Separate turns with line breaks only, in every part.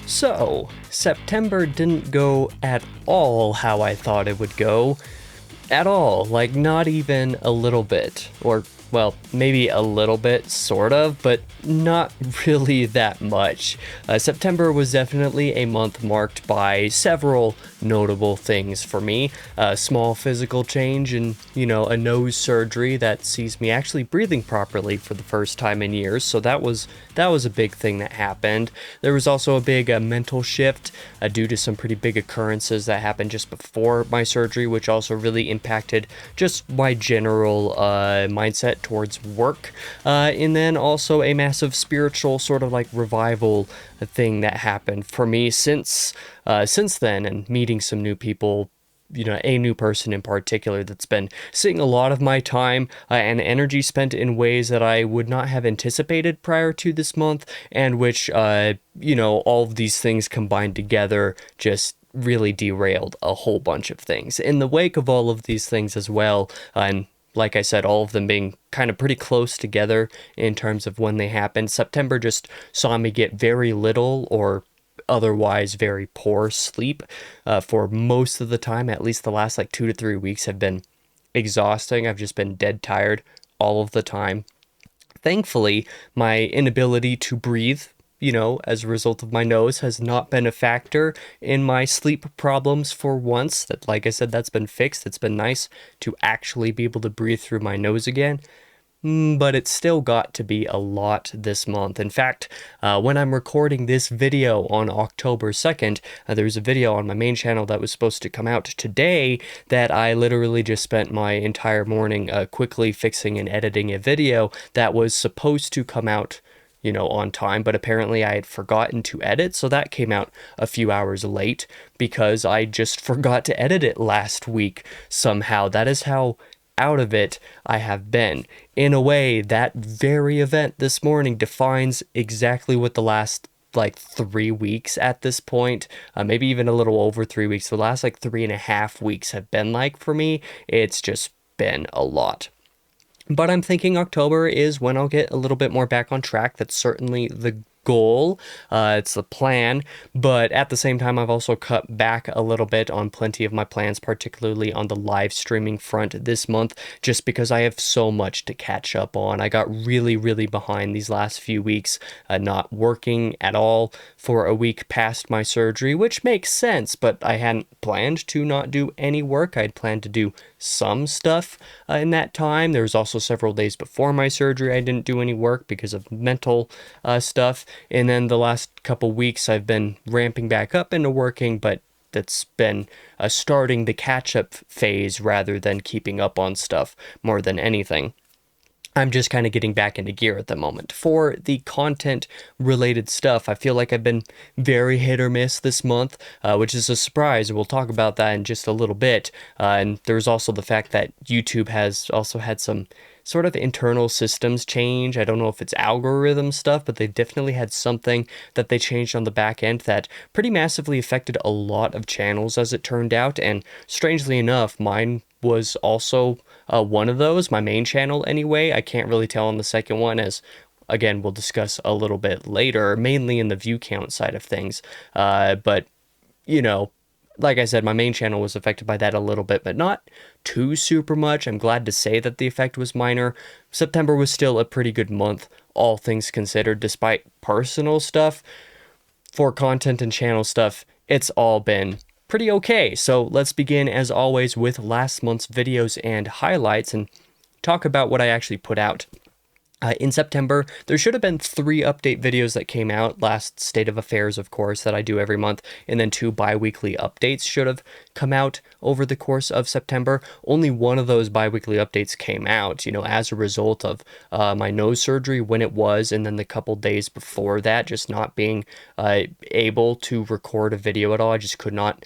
So, September didn't go at all how I thought it would go. At all. Like, not even a little bit. Or, well, maybe a little bit, sort of, but not really that much. September was definitely a month marked by several notable things for me. A small physical change and, a nose surgery that sees me actually breathing properly for the first time in years. So that was a big thing that happened. There was also a big mental shift due to some pretty big occurrences that happened just before my surgery, which also really impacted just my general mindset towards work. And then also a massive spiritual sort of like revival thing that happened for me since then, and meeting some new people, a new person in particular that's been seeing a lot of my time and energy spent in ways that I would not have anticipated prior to this month, and which, all of these things combined together just really derailed a whole bunch of things. In the wake of all of these things as well, and like I said, all of them being kind of pretty close together in terms of when they happened, September just saw me get very little or otherwise very poor sleep for most of the time. At least the last like 2 to 3 weeks have been exhausting. I've just been dead tired all of the time. Thankfully, my inability to breathe, as a result of my nose, has not been a factor in my sleep problems for once. That, like I said, that's been fixed. It's been nice to actually be able to breathe through my nose again. But it's still got to be a lot this month. In fact, when I'm recording this video on October 2nd, there's a video on my main channel that was supposed to come out today that I literally just spent my entire morning quickly fixing and editing a video that was supposed to come out on time, but apparently I had forgotten to edit, so that came out a few hours late because I just forgot to edit it last week somehow. That is how out of it I have been. In a way, that very event this morning defines exactly what the last like 3 weeks at this point, maybe even a little over 3 weeks, the last like 3.5 weeks have been like for me. It's just been a lot. But I'm thinking October is when I'll get a little bit more back on track. That's certainly the goal. It's the plan. But at the same time, I've also cut back a little bit on plenty of my plans, particularly on the live streaming front this month, just because I have so much to catch up on. I got really, really behind these last few weeks, not working at all for a week past my surgery, which makes sense, but I hadn't planned to not do any work. I'd planned to do some stuff in that time. There was also several days before my surgery I didn't do any work because of mental stuff. And then the last couple weeks I've been ramping back up into working, but that's been starting the catch-up phase rather than keeping up on stuff more than anything. I'm just kind of getting back into gear at the moment. For the content-related stuff, I feel like I've been very hit or miss this month, which is a surprise. We'll talk about that in just a little bit. And there's also the fact that YouTube has also had some sort of internal systems change. I don't know if it's algorithm stuff, but they definitely had something that they changed on the back end that pretty massively affected a lot of channels, as it turned out. And strangely enough, mine was also one of those, my main channel anyway. I can't really tell on the second one, as again we'll discuss a little bit later, mainly in the view count side of things. But like I said, my main channel was affected by that a little bit, but not too super much. I'm glad to say that the effect was minor. September was still a pretty good month, all things considered, despite personal stuff. For content and channel stuff, it's all been pretty okay. So let's begin, as always, with last month's videos and highlights and talk about what I actually put out. In September, there should have been 3 update videos that came out. Last State of Affairs, of course, that I do every month, and then 2 bi-weekly updates should have come out over the course of September. Only one of those bi-weekly updates came out, as a result of my nose surgery when it was, and then the couple days before that, just not being able to record a video at all. I just could not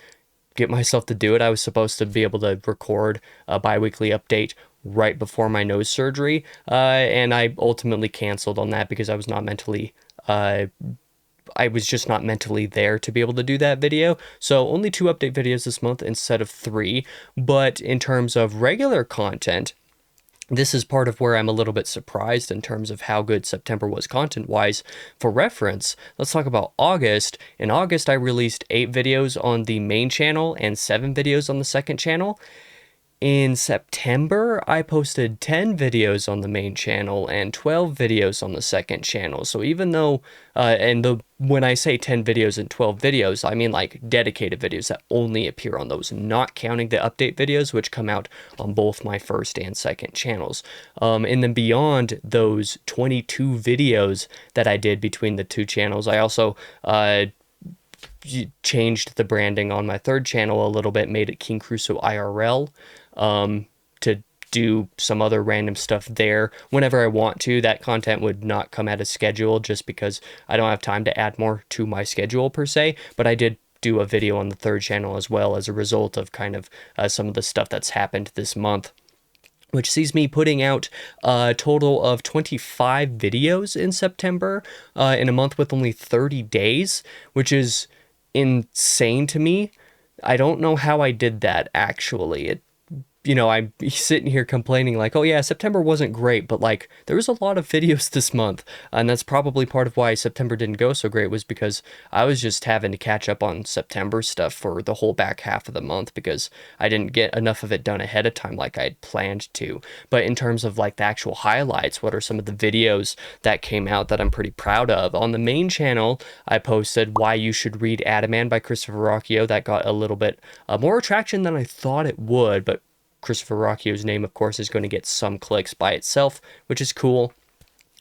get myself to do it. I was supposed to be able to record a bi-weekly update right before my nose surgery, and I ultimately canceled on that because I was not mentally I was just not mentally there to be able to do that video. So only 2 update videos this month instead of 3. But in terms of regular content, this is part of where I'm a little bit surprised in terms of how good September was content-wise. For reference, let's talk about August. In August, I released 8 videos on the main channel and 7 videos on the second channel. In September, I posted 10 videos on the main channel and 12 videos on the second channel. So even though, when I say 10 videos and 12 videos, I mean like dedicated videos that only appear on those, not counting the update videos, which come out on both my first and second channels. And then beyond those 22 videos that I did between the two channels, I also, changed the branding on my third channel a little bit, made it King Crusoe IRL, to do some other random stuff there whenever I want to. That content would not come out of schedule just because I don't have time to add more to my schedule per se, but I did do a video on the third channel as well as a result of kind of some of the stuff that's happened this month, which sees me putting out a total of 25 videos in September, in a month with only 30 days, which is insane to me. I don't know how I did that, actually. I'm sitting here complaining like, oh yeah, September wasn't great, but like there was a lot of videos this month, and that's probably part of why September didn't go so great, was because I was just having to catch up on September stuff for the whole back half of the month because I didn't get enough of it done ahead of time like I'd planned to. But in terms of like the actual highlights, what are some of the videos that came out that I'm pretty proud of? On the main channel, I posted Why You Should Read Adaman by Christopher Rocchio. That got a little bit more traction than I thought it would, but Christopher Rocchio's name, of course, is going to get some clicks by itself, which is cool.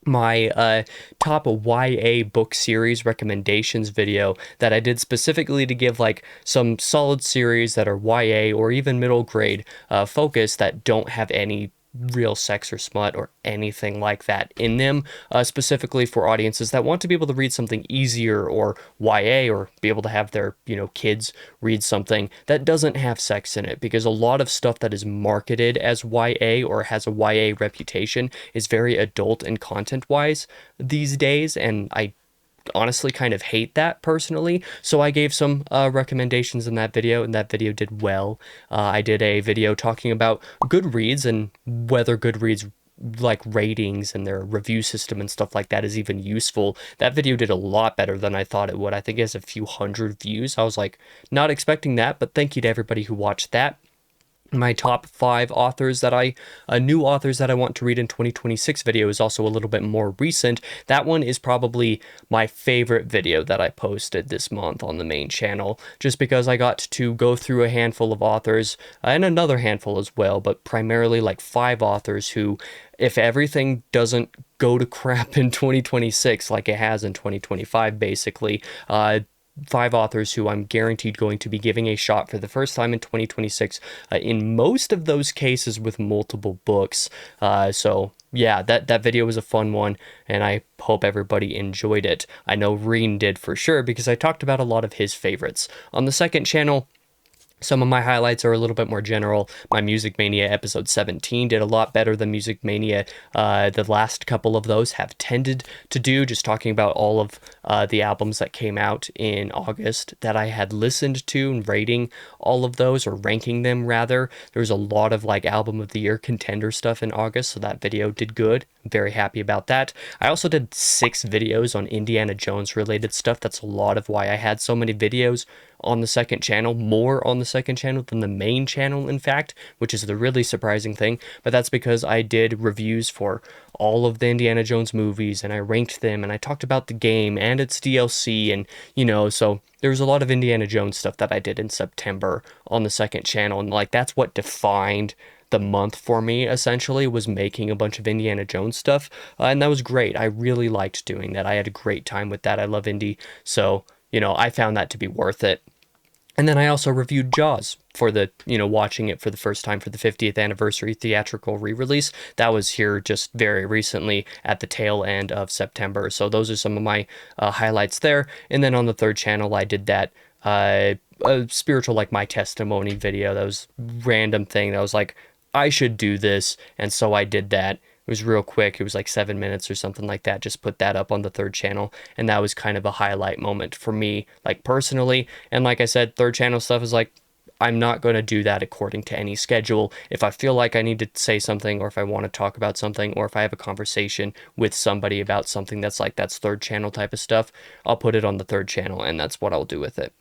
My top YA book series recommendations video that I did specifically to give like some solid series that are YA or even middle grade focus that don't have any real sex or smut or anything like that in them, specifically for audiences that want to be able to read something easier, or YA, or be able to have their kids read something that doesn't have sex in it, because a lot of stuff that is marketed as YA or has a YA reputation is very adult and content wise these days, and I honestly kind of hate that personally. So I gave some recommendations in that video, and that video did well. I did a video talking about Goodreads and whether Goodreads like ratings and their review system and stuff like that is even useful. That video did a lot better than I thought it would. I think it has a few hundred views. I was like not expecting that, but thank you to everybody who watched that. My top 5 authors that new authors that I want to read in 2026 video is also a little bit more recent. That one is probably my favorite video that I posted this month on the main channel, just because I got to go through a handful of authors, and another handful as well, but primarily like 5 authors who, if everything doesn't go to crap in 2026 like it has in 2025 basically, 5 authors who I'm guaranteed going to be giving a shot for the first time in 2026, in most of those cases with multiple books. So yeah, that video was a fun one, and I hope everybody enjoyed it. I know Reen did for sure, because I talked about a lot of his favorites. On the second channel, some of my highlights are a little bit more general. My Music Mania episode 17 did a lot better than Music Mania. The last couple of those have tended to do, just talking about all of the albums that came out in August that I had listened to, and rating all of those, or ranking them rather. There was a lot of like album of the year contender stuff in August, so that video did good. I'm very happy about that. I also did 6 videos on Indiana Jones related stuff. That's a lot of why I had so many videos on the second channel, more on the second channel than the main channel, in fact, which is the really surprising thing. But that's because I did reviews for all of the Indiana Jones movies, and I ranked them, and I talked about the game and its DLC, and so there was a lot of Indiana Jones stuff that I did in September on the second channel, and like that's what defined the month for me, essentially, was making a bunch of Indiana Jones stuff, and that was great. I really liked doing that. I had a great time with that. I love Indy, so I found that to be worth it. And then I also reviewed Jaws for the, watching it for the first time for the 50th anniversary theatrical re-release. That was here just very recently at the tail end of September. So those are some of my highlights there. And then on the third channel, I did that a spiritual, like my testimony video. That was random thing that was like, I should do this. And so I did that. It was real quick. It was like 7 minutes or something like that. Just put that up on the third channel. And that was kind of a highlight moment for me, like personally. And like I said, third channel stuff is like, I'm not going to do that according to any schedule. If I feel like I need to say something, or if I want to talk about something, or if I have a conversation with somebody about something that's third channel type of stuff, I'll put it on the third channel, and that's what I'll do with it.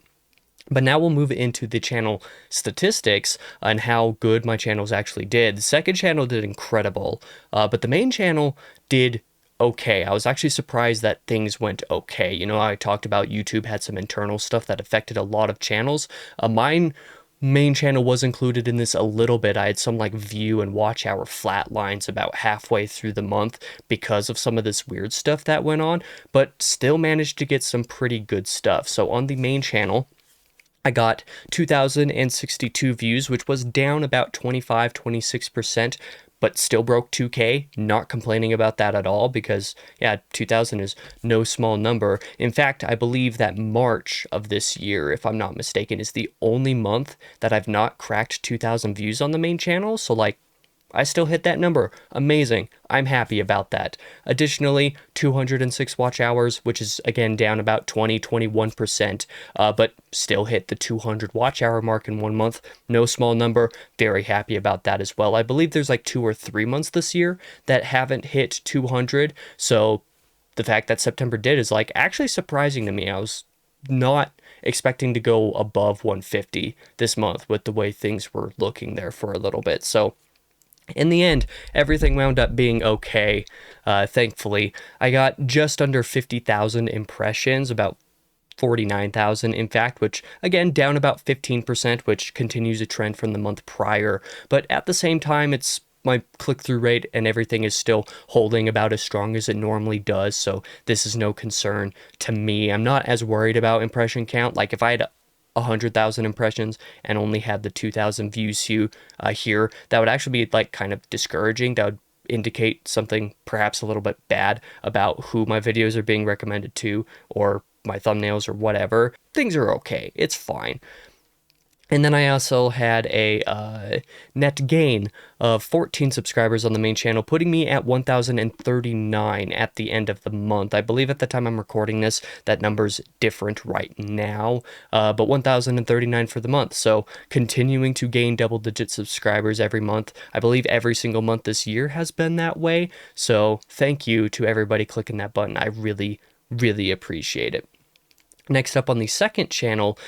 But now we'll move into the channel statistics and how good my channels actually did. The second channel did incredible, but the main channel did okay. I was actually surprised that things went okay. You know, I talked about YouTube had some internal stuff that affected a lot of channels. Mine main channel was included in this a little bit. I had some like view and watch hour flat lines about halfway through the month because of some of this weird stuff that went on, but still managed to get some pretty good stuff. So on the main channel, I got 2,062 views, which was down about 26%, but still broke 2K. Not complaining about that at all because, yeah, 2,000 is no small number. In fact, I believe that March of this year, if I'm not mistaken, is the only month that I've not cracked 2,000 views on the main channel. So, like, I still hit that number. Amazing. I'm happy about that. Additionally, 206 watch hours, which is again down about 21%, but still hit the 200 watch hour mark in 1 month. No small number. Very happy about that as well. I believe there's like 2 or 3 months this year that haven't hit 200. So the fact that September did is like actually surprising to me. I was not expecting to go above 150 this month with the way things were looking there for a little bit. So in the end, everything wound up being okay, thankfully. I got just under 50,000 impressions, about 49,000 in fact, which again, down about 15%, which continues a trend from the month prior. But at the same time, it's my click-through rate and everything is still holding about as strong as it normally does, so this is no concern to me. I'm not as worried about impression count. Like if I had 100,000 impressions and only had the 2,000 views here, that would actually be like kind of discouraging. That would indicate something perhaps a little bit bad about who my videos are being recommended to, or my thumbnails or whatever. Things are okay. It's fine. And then I also had a net gain of 14 subscribers on the main channel, putting me at 1,039 at the end of the month. I believe at the time I'm recording this, that number's different right now, but 1,039 for the month. So continuing to gain double-digit subscribers every month. I believe every single month this year has been that way. So thank you to everybody clicking that button. I really, really appreciate it. Next up on the second channel,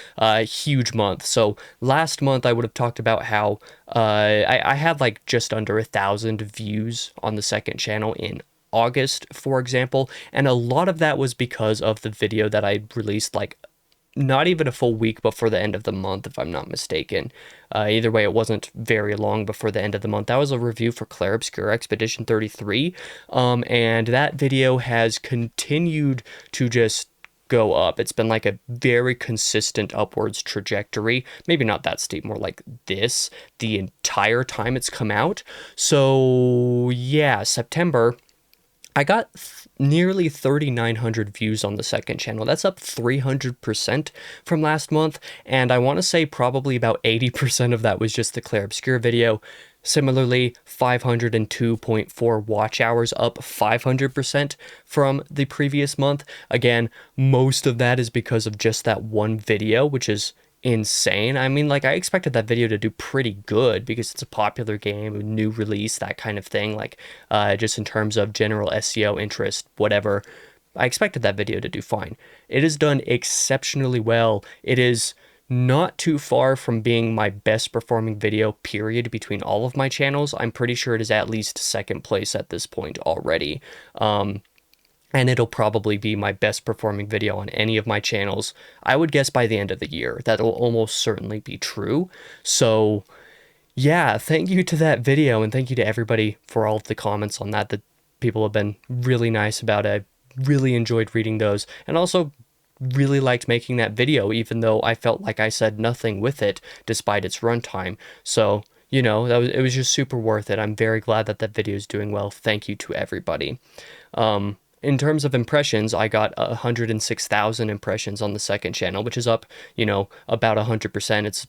huge month. So last month I would have talked about how I had like just under 1,000 views on the second channel in August, for example, and a lot of that was because of the video that I released like not even a full week before the end of the month, if I'm not mistaken. Either way, it wasn't very long before the end of the month. That was a review for Clair Obscur Expedition 33, and that video has continued to just go up. It's been like a very consistent upwards trajectory. Maybe not that steep, more like this the entire time it's come out. So yeah, September, I got nearly 3,900 views on the second channel. That's up 300% from last month, and I want to say probably about 80% of that was just the Clair Obscur video. Similarly, 502.4 watch hours, up 500% from the previous month. Again, most of that is because of just that one video, which is insane. I mean, like, I expected that video to do pretty good because it's a popular game, a new release, that kind of thing. Like, just in terms of general SEO interest, whatever, I expected that video to do fine. It has done exceptionally well. It is not too far from being my best performing video, period, between all of my channels. I'm pretty sure it is at least second place at this point already. And it'll probably be my best performing video on any of my channels. I would guess by the end of the year. That'll almost certainly be true. So yeah, thank you to that video, and thank you to everybody for all of the comments on that. The people have been really nice about it. I really enjoyed reading those, and also really liked making that video, even though I felt like I said nothing with it despite its runtime. So, you know, it was just super worth it. I'm very glad that that video is doing well. Thank you to everybody. In terms of impressions, I got 106,000 impressions on the second channel, which is up, you know, about 100%. It's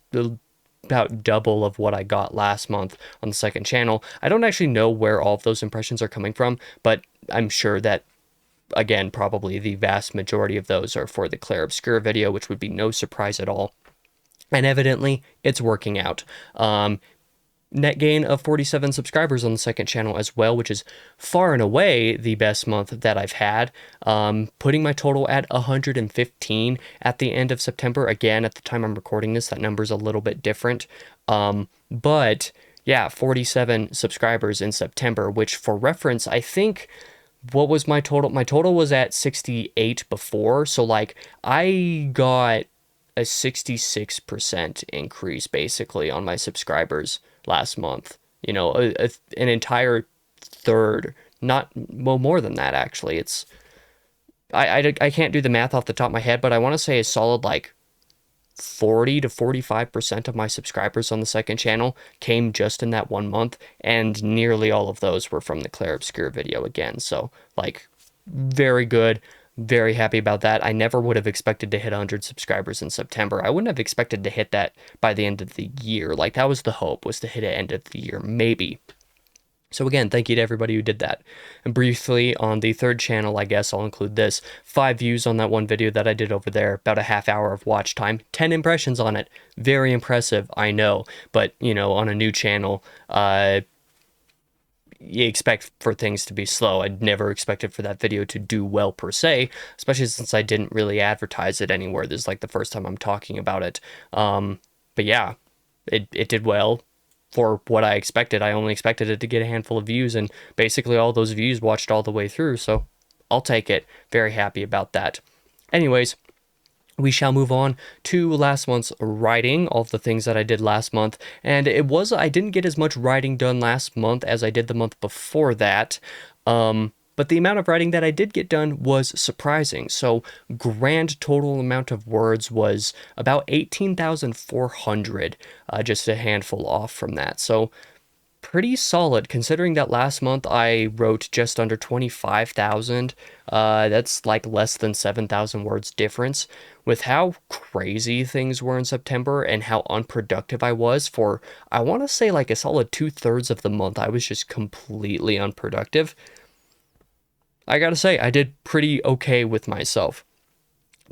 about double of what I got last month on the second channel. I don't actually know where all of those impressions are coming from, but I'm sure that, again, probably the vast majority of those are for the Clair Obscur video, which would be no surprise at all. And evidently, it's working out. Net gain of 47 subscribers on the second channel as well, which is far and away the best month that I've had. Putting my total at 115 at the end of September. Again, at the time I'm recording this, that number's a little bit different. But yeah, 47 subscribers in September, which for reference, I think, what was my total? My total was at 68 before. So like I got a 66% increase basically on my subscribers last month. You know, an entire third, not, well, more than that actually. It's, I can't do the math off the top of my head, but I want to say a solid like 40 to 45% of my subscribers on the second channel came just in that 1 month, and nearly all of those were from the Claire Obscure video again. So like very good. Very happy about that. I never would have expected to hit 100 subscribers in September. I wouldn't have expected to hit that by the end of the year. Like that was the hope, was to hit it end of the year, maybe. So again, thank you to everybody who did that. And briefly on the third channel, I guess I'll include this. 5 views on that one video that I did over there, about a half hour of watch time, 10 impressions on it. Very impressive, I know. But, you know, on a new channel, you expect for things to be slow. I'd never expected for that video to do well per se, especially since I didn't really advertise it anywhere. This is like the first time I'm talking about it. But yeah, it did well for what I expected. I only expected it to get a handful of views, and basically all those views watched all the way through, so I'll take it. Very happy about that. Anyways, we shall move on to last month's writing, all of the things that I did last month. And I didn't get as much writing done last month as I did the month before that. But the amount of writing that I did get done was surprising. So grand total amount of words was about 18,400, just a handful off from that. So pretty solid, considering that last month I wrote just under 25,000. That's like less than 7,000 words difference. With how crazy things were in September and how unproductive I was for, I want to say like a solid 2/3 of the month, I was just completely unproductive. I gotta say, I did pretty okay with myself.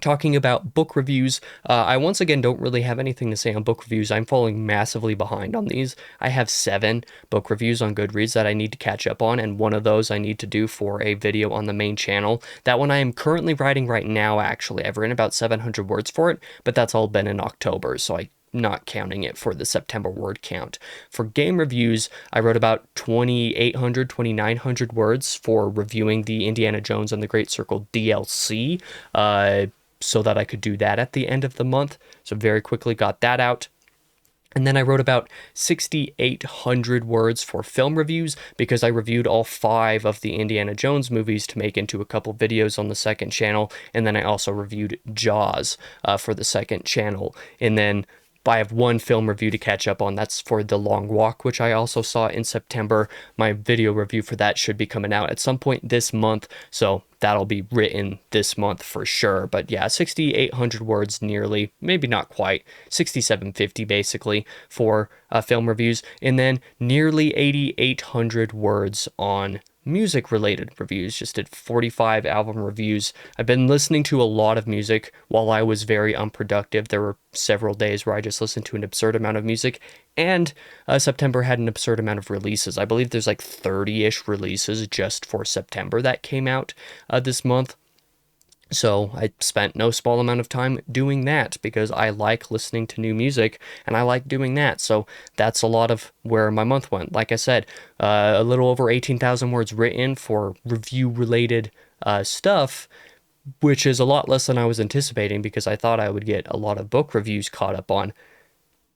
Talking about book reviews, I once again don't really have anything to say on book reviews. I'm falling massively behind on these. I have 7 book reviews on Goodreads that I need to catch up on, and one of those I need to do for a video on the main channel. That one I am currently writing right now, actually. I've written about 700 words for it, but that's all been in October, so I'm not counting it for the September word count. For game reviews, I wrote about 2,800, 2,900 words for reviewing the Indiana Jones and the Great Circle DLC, so that I could do that at the end of the month. So very quickly got that out. And then I wrote about 6,800 words for film reviews because I reviewed all 5 of the Indiana Jones movies to make into a couple videos on the second channel. And then I also reviewed Jaws for the second channel. And then I have 1 film review to catch up on. That's for The Long Walk, which I also saw in September. My video review for that should be coming out at some point this month, so that'll be written this month for sure. But yeah, 6,800 words nearly, maybe not quite, 6,750 basically for film reviews, and then nearly 8,800 words on music-related reviews. Just did 45 album reviews. I've been listening to a lot of music while I was very unproductive. There were several days where I just listened to an absurd amount of music, and September had an absurd amount of releases. I believe there's like 30-ish releases just for September that came out this month. So I spent no small amount of time doing that because I like listening to new music and I like doing that. So that's a lot of where my month went. Like I said, a little over 18,000 words written for review-related stuff, which is a lot less than I was anticipating because I thought I would get a lot of book reviews caught up on,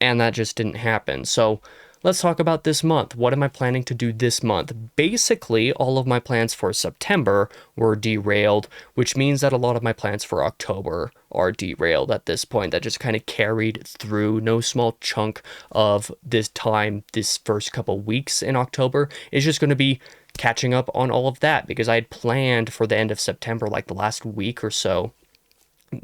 and that just didn't happen. So let's talk about this month. What am I planning to do this month? Basically, all of my plans for September were derailed, which means that a lot of my plans for October are derailed at this point. That just kind of carried through. No small chunk of this time, this first couple weeks in October, is just going to be catching up on all of that because I had planned for the end of September, like the last week or so,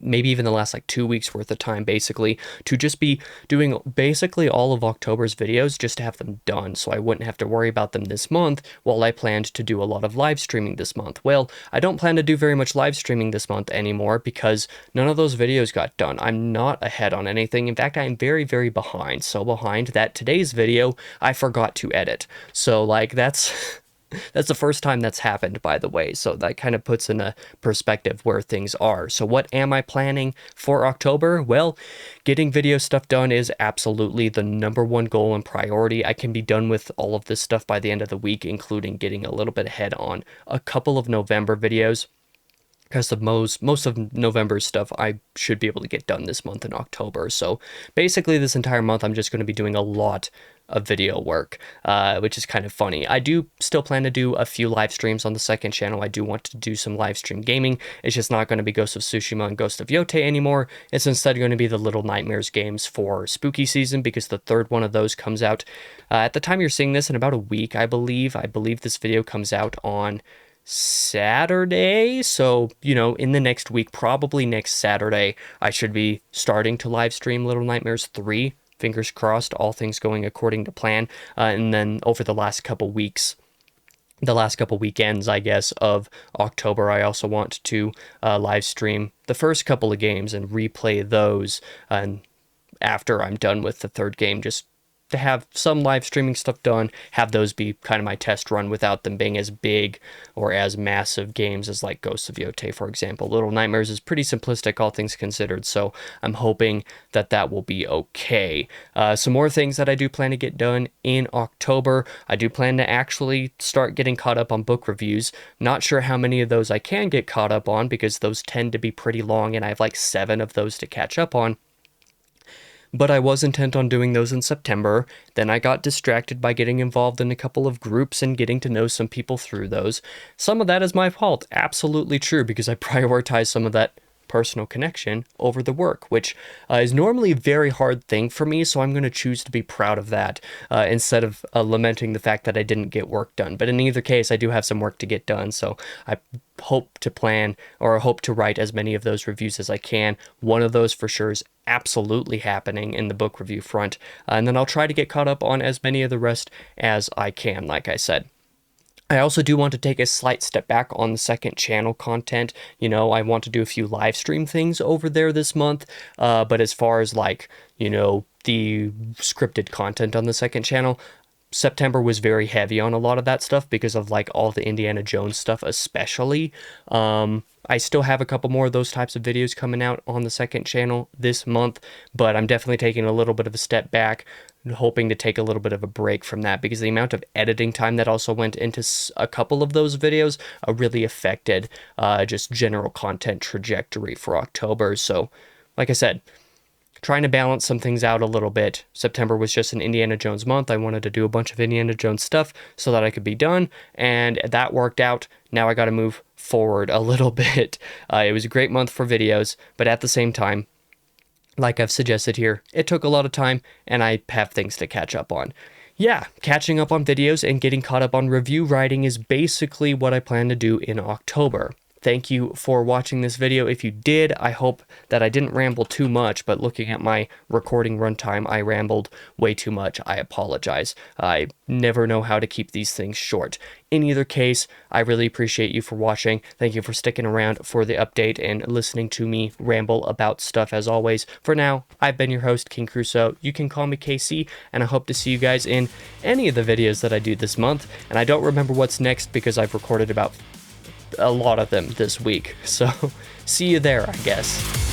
maybe even the last like 2 weeks worth of time, basically, to just be doing basically all of October's videos just to have them done, so I wouldn't have to worry about them this month while I planned to do a lot of live streaming this month. Well, I don't plan to do very much live streaming this month anymore because none of those videos got done. I'm not ahead on anything. In fact, I am very, very behind. So behind that today's video, I forgot to edit. So like that's the first time that's happened, by the way, so that kind of puts in a perspective where things are. So what am I planning for October? Well, getting video stuff done is absolutely the #1 goal and priority. I can be done with all of this stuff by the end of the week, including getting a little bit ahead on a couple of November videos, because of most of November's stuff I should be able to get done this month in October. So basically this entire month I'm just going to be doing a lot of video work, which is kind of funny. I do still plan to do a few live streams on the second channel. I do want to do some live stream gaming. It's just not going to be Ghost of Tsushima and Ghost of Yotei anymore. It's instead going to be the Little Nightmares games for spooky season, because the third one of those comes out at the time you're seeing this in about a week, I believe. I believe this video comes out on Saturday, so you know, in the next week, probably next Saturday, I should be starting to live stream Little Nightmares 3. Fingers crossed, all things going according to plan. And then over the last couple weeks, the last couple weekends, I guess, of October, I also want to live stream the first couple of games and replay those. And after I'm done with the third game, just to have some live streaming stuff done, have those be kind of my test run without them being as big or as massive games as like Ghosts of Yotei, for example. Little Nightmares is pretty simplistic, all things considered, so I'm hoping that that will be okay. Some more things that I do plan to get done in October. I do plan to actually start getting caught up on book reviews. Not sure how many of those I can get caught up on, because those tend to be pretty long, and I have like 7 of those to catch up on. But I was intent on doing those in September. Then I got distracted by getting involved in a couple of groups and getting to know some people through those. Some of that is my fault, absolutely true, because I prioritize some of that personal connection over the work, which is normally a very hard thing for me, so I'm going to choose to be proud of that instead of lamenting the fact that I didn't get work done. But in either case, I do have some work to get done, so I hope to plan, or hope to write as many of those reviews as I can. One of those for sure is absolutely happening in the book review front, and then I'll try to get caught up on as many of the rest as I can, like I said. I also do want to take a slight step back on the second channel content. You know, I want to do a few live stream things over there this month, but as far as like, you know, the scripted content on the second channel, September was very heavy on a lot of that stuff because of like all the Indiana Jones stuff especially. I still have a couple more of those types of videos coming out on the second channel this month, but I'm definitely taking a little bit of a step back, hoping to take a little bit of a break from that, because the amount of editing time that also went into a couple of those videos really affected just general content trajectory for October. So like I said, trying to balance some things out a little bit. September was just an Indiana Jones month. I wanted to do a bunch of Indiana Jones stuff so that I could be done, and that worked out. Now I got to move forward a little bit. It was a great month for videos, but at the same time, like I've suggested here, it took a lot of time, and I have things to catch up on. Yeah, catching up on videos and getting caught up on review writing is basically what I plan to do in October. Thank you for watching this video. If you did, I hope that I didn't ramble too much, but looking at my recording runtime, I rambled way too much. I apologize. I never know how to keep these things short. In either case, I really appreciate you for watching. Thank you for sticking around for the update and listening to me ramble about stuff as always. For now, I've been your host, King Crusoe. You can call me KC, and I hope to see you guys in any of the videos that I do this month. And I don't remember what's next because I've recorded about a lot of them this week. So see you there, I guess.